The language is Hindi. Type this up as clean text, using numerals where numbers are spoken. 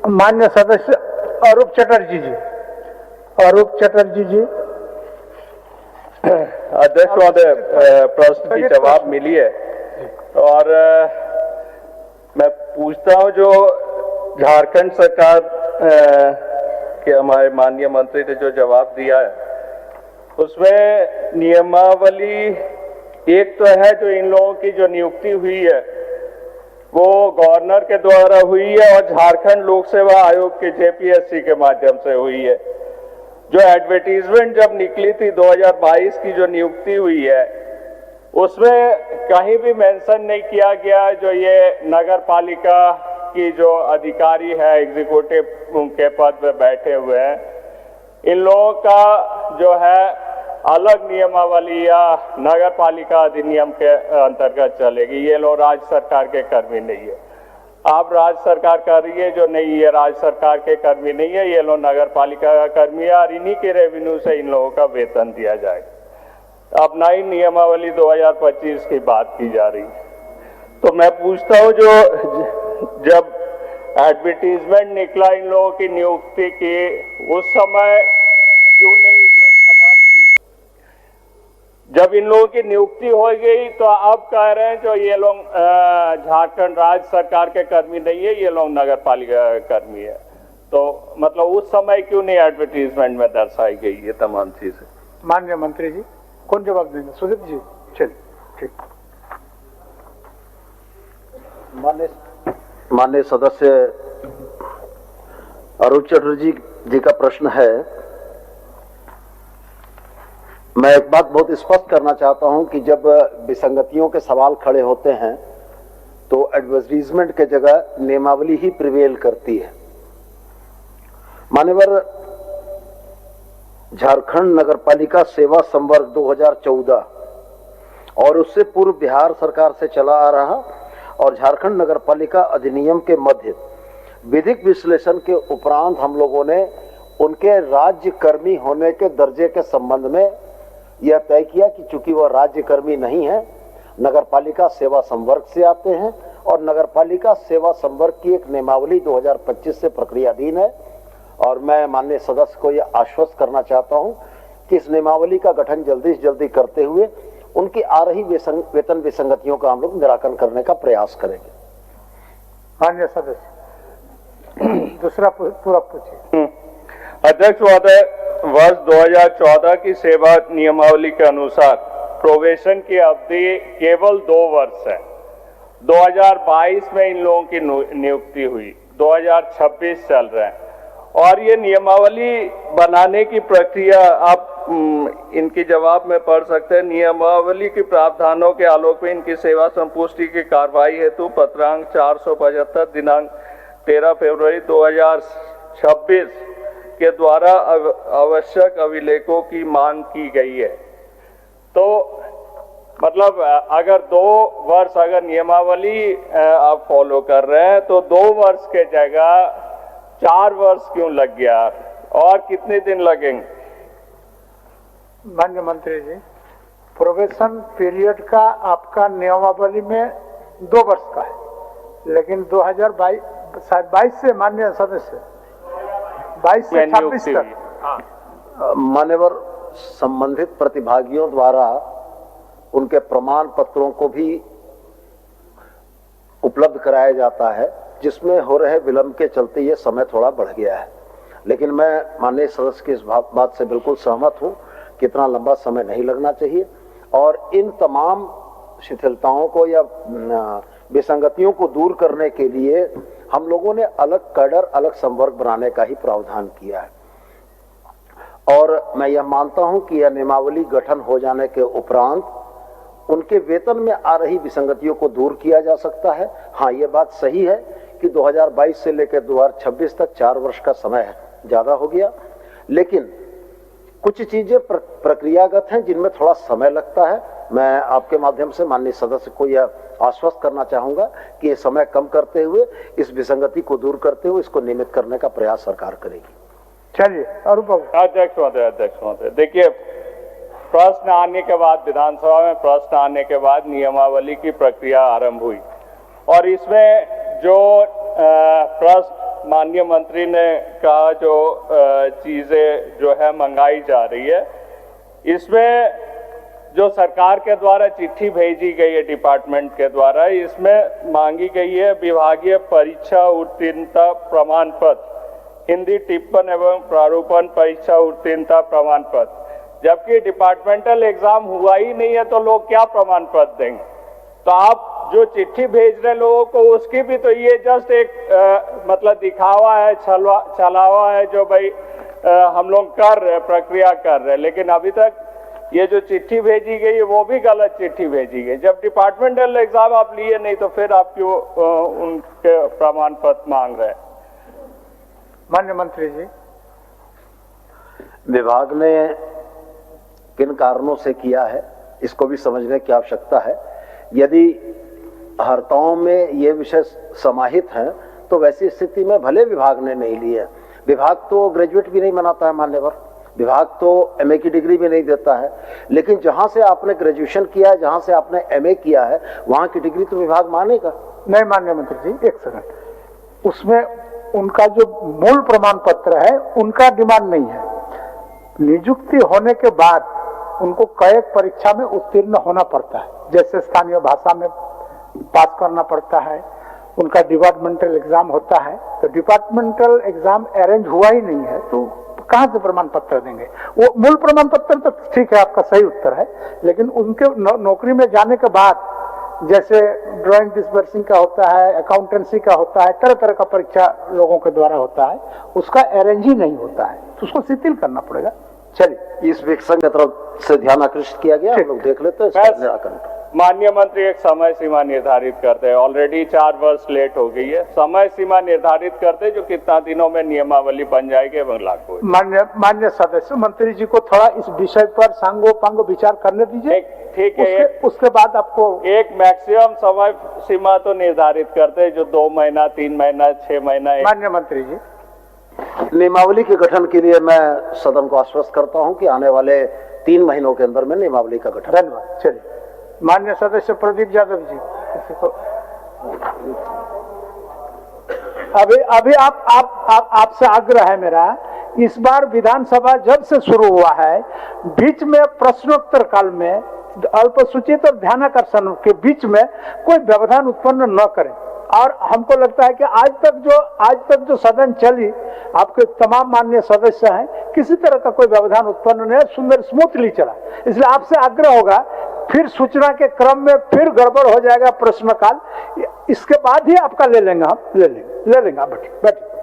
मान्य सदस्य अरूप चटर्जी जी। अरूप चटर्जी जी। अध्यक्ष महोदय, प्रश्न की जवाब मिली है और मैं पूछता हूं, जो झारखंड सरकार के हमारे माननीय मंत्री ने जो जवाब दिया है उसमें नियमावली एक तो है, जो इन लोगों की जो नियुक्ति हुई है वो गवर्नर के द्वारा हुई है और झारखंड लोक सेवा आयोग के जेपीएससी के माध्यम से हुई है। जो एडवर्टीजमेंट जब निकली थी 2022 की जो नियुक्ति हुई है उसमें कहीं भी मेंशन नहीं किया गया जो ये नगर पालिका की जो अधिकारी है एग्जीक्यूटिव के पद पे बैठे हुए हैं, इन लोगों का जो है अलग नियमावली या नगर पालिका अधिनियम के अंतर्गत चलेगी। ये लोग राज्य सरकार के कर्मी नहीं है। आप राज्य सरकार कर रही है जो नहीं, ये राज्य सरकार के कर्मी नहीं है, ये लोग नगर पालिका का कर्मी है और इन्हीं के रेवेन्यू से इन लोगों का वेतन दिया जाएगा। अब नई नियमावली 2025 की बात की जा रही है, तो मैं पूछता हूं, जो जब एडवर्टीजमेंट निकला इन लोगों की नियुक्ति की, उस समय क्यों नहीं ये तमाम चीज, जब इन लोगों की नियुक्ति हो गई तो अब कह रहे हैं जो ये लोग झारखंड राज्य सरकार के कर्मी नहीं है, ये लोग नगर पालिका के कर्मी है, तो मतलब उस समय क्यों नहीं एडवर्टीजमेंट में दर्शाई गई ये तमाम चीजें? माननीय मंत्री जी कौन जवाब देंगे? सुदीप जी। चलिए ठीक। माननीय सदस्य अरूप चटर्जी जी का प्रश्न है। मैं एक बात बहुत स्पष्ट करना चाहता हूं कि जब विसंगतियों के सवाल खड़े होते हैं तो एडवर्टीजमेंट के जगह नियमावली ही प्रिवेल करती है। मान्यवर, झारखंड नगरपालिका सेवा संवर्ग 2014 और उससे पूर्व बिहार सरकार से चला आ रहा और झारखंड नगरपालिका अधिनियम के मध्य विधिक विश्लेषण के उपरांत हम लोगों ने उनके राज्य कर्मी होने के दर्जे के संबंध में यह तय किया कि चूंकि वह राज्य कर्मी नहीं है, नगरपालिका सेवा संवर्ग से आते हैं और नगरपालिका सेवा संवर्ग की एक नियमावली 2025 से प्रक्रियाधीन है। और मैं माननीय सदस्य को यह आश्वस्त करना चाहता हूं कि इस नियमावली का गठन जल्दी से जल्दी करते हुए उनकी आ रही वेतन विसंगतियों का हम लोग निराकरण करने का प्रयास करेंगे। माननीय सदस्य दूसरा पूरा पूछिए। अध्यक्ष महोदय, वर्ष 2014 की सेवा नियमावली के अनुसार प्रोबेशन की अवधि केवल 2 वर्ष है। 2022 में इन लोगों की नियुक्ति हुई, 2026 चल रहे हैं और ये नियमावली बनाने की प्रक्रिया आप इनकी जवाब में पढ़ सकते हैं। नियमावली के प्रावधानों के आलोक में इनकी सेवा संपुष्टि की कार्रवाई हेतु पत्रांक 475 दिनांक 13 फरवरी 2026 के द्वारा आवश्यक अभिलेखों की मांग की गई है। तो मतलब अगर 2 वर्ष अगर नियमावली आप फॉलो कर रहे हैं तो 2 वर्ष के जगह 4 वर्ष क्यों लग गया और कितने दिन लगेंगे? माननीय मंत्री जी, प्रोबेशन पीरियड का आपका नियमावली में 2 वर्ष का है, लेकिन 2022 से माननीय सदस्य 22 से 26 तक मान्यवर संबंधित प्रतिभागियों द्वारा उनके प्रमाण पत्रों को भी उपलब्ध कराया जाता है, जिसमें हो रहे विलंब के चलते ये समय थोड़ा बढ़ गया है। लेकिन मैं माननीय सदस्य की इस बात से बिल्कुल सहमत हूं कि इतना लंबा समय नहीं लगना चाहिए और इन तमाम शिथिलताओं को या विसंगतियों को दूर करने के लिए हम लोगों ने अलग कैडर, अलग संवर्ग बनाने का ही प्रावधान किया है। और मैं यह मानता हूं कि यह नियमावली गठन हो जाने के उपरांत उनके वेतन में आ रही विसंगतियों को दूर किया जा सकता है। हाँ, यह बात सही है कि 2022 से लेकर 2026 तक 4 वर्ष का समय ज्यादा हो गया, लेकिन कुछ चीजें प्रक्रियागत हैं जिनमें थोड़ा समय लगता है। मैं आपके माध्यम से माननीय सदस्य को यह आश्वस्त करना चाहूंगा कि ये समय कम करते हुए, इस विसंगति को दूर करते हुए इसको नियमित करने का प्रयास सरकार करेगी। चलिए अरूप बाबू। अध्यक्ष महोदय, देखिए, प्रश्न आने के बाद विधानसभा में प्रश्न आने के बाद नियमावली की प्रक्रिया आरंभ हुई और इसमें जो प्रश्न माननीय मंत्री ने कहा जो चीजें जो है मंगाई जा रही है, इसमें जो सरकार के द्वारा चिट्ठी भेजी गई है डिपार्टमेंट के द्वारा, इसमें मांगी गई है विभागीय परीक्षा उत्तीर्णता प्रमाण पत्र, हिंदी टिप्पण एवं प्रारूपण परीक्षा उत्तीर्णता प्रमाण पत्र। जबकि डिपार्टमेंटल एग्जाम हुआ ही नहीं है तो लोग क्या प्रमाण पत्र देंगे? तो आप जो चिट्ठी भेज रहे लोगों को उसकी भी तो ये जस्ट एक मतलब दिखावा है, छलावा है जो भाई हम लोग कर रहे, प्रक्रिया कर रहे, लेकिन अभी तक ये जो चिट्ठी भेजी गई है वो भी गलत चिट्ठी भेजी गई। जब डिपार्टमेंटल एग्जाम आप लिए नहीं तो फिर आप क्यों उनके प्रमाण पत्र मांग रहे हैं? माननीय मंत्री जी, विभाग ने किन कारणों से किया है इसको भी समझने की आवश्यकता है। यदि हर्ताओं में ये विषय समाहित हैं तो वैसी स्थिति में भले विभाग ने नहीं लिए। विभाग तो ग्रेजुएट भी नहीं बनाता है मान्यवर, विभाग तो एमए की डिग्री भी नहीं देता है, लेकिन जहां से आपने ग्रेजुएशन किया है, जहां से आपने एमए किया है, वहां की डिग्री तो विभाग मानेगा। नहीं माननीय मंत्री जी, एक सेकंड, उसमें उनका जो मूल प्रमाण पत्र है उनका डिमांड नहीं है। नियुक्ति होने के बाद उनको कई परीक्षा में उत्तीर्ण होना पड़ता है, जैसे स्थानीय भाषा में पास करना पड़ता है, उनका डिपार्टमेंटल एग्जाम होता है। तो डिपार्टमेंटल एग्जाम अरेंज हुआ ही नहीं है तो कहां से प्रमाण पत्र देंगे? वो मूल प्रमाण पत्र तो ठीक है, आपका सही उत्तर है, लेकिन उनके नौकरी में जाने के बाद जैसे ड्राइंग डिस्बर्सिंग का होता है, अकाउंटेंसी का होता है, तरह तरह का परीक्षा लोगों के द्वारा होता है, उसका अरेंज ही नहीं होता है तो उसको शिथिल करना पड़ेगा। चलिए, इस विकसन की तरफ से ध्यान आकृष्ट किया गया, हम लोग देख लेते हैं। माननीय मंत्री एक समय सीमा निर्धारित करते हैं, ऑलरेडी 4 वर्ष लेट हो गई है, समय सीमा निर्धारित करते जो कितना दिनों में नियमावली बन जाएगी एवं लागू हो। मान्य सदस्य, मंत्री जी को थोड़ा इस विषय पर सांगोपांग विचार करने दीजिए। ठीक है, उसके बाद आपको एक मैक्सिमम समय सीमा तो निर्धारित करते जो 2 महीना, 3 महीना, 6 महीना। मान्य मंत्री जी, नियमावली के गठन के लिए मैं सदन को आश्वस्त करता हूं कि आने वाले 3 महीनों के अंदर में नियमावली का गठन। धन्यवाद। चलिए, मान्य सदस्य प्रदीप यादव जी, किसी को अभी आपसे आग्रह है मेरा, इस बार विधानसभा जब से शुरू हुआ है, बीच में प्रश्नोत्तर काल में अल्पसूचित और ध्यानाकर्षण के बीच में कोई व्यवधान उत्पन्न न करें। और हमको लगता है कि आज तक जो सदन चली, आपके तमाम माननीय सदस्य हैं, किसी तरह का कोई व्यवधान उत्पन्न नहीं, सुंदर स्मूथली चला। इसलिए आपसे आग्रह होगा, फिर सूचना के क्रम में फिर गड़बड़ हो जाएगा प्रश्नकाल, इसके बाद ही आपका ले लेंगे, हम ले लेंगे आप बैठिए।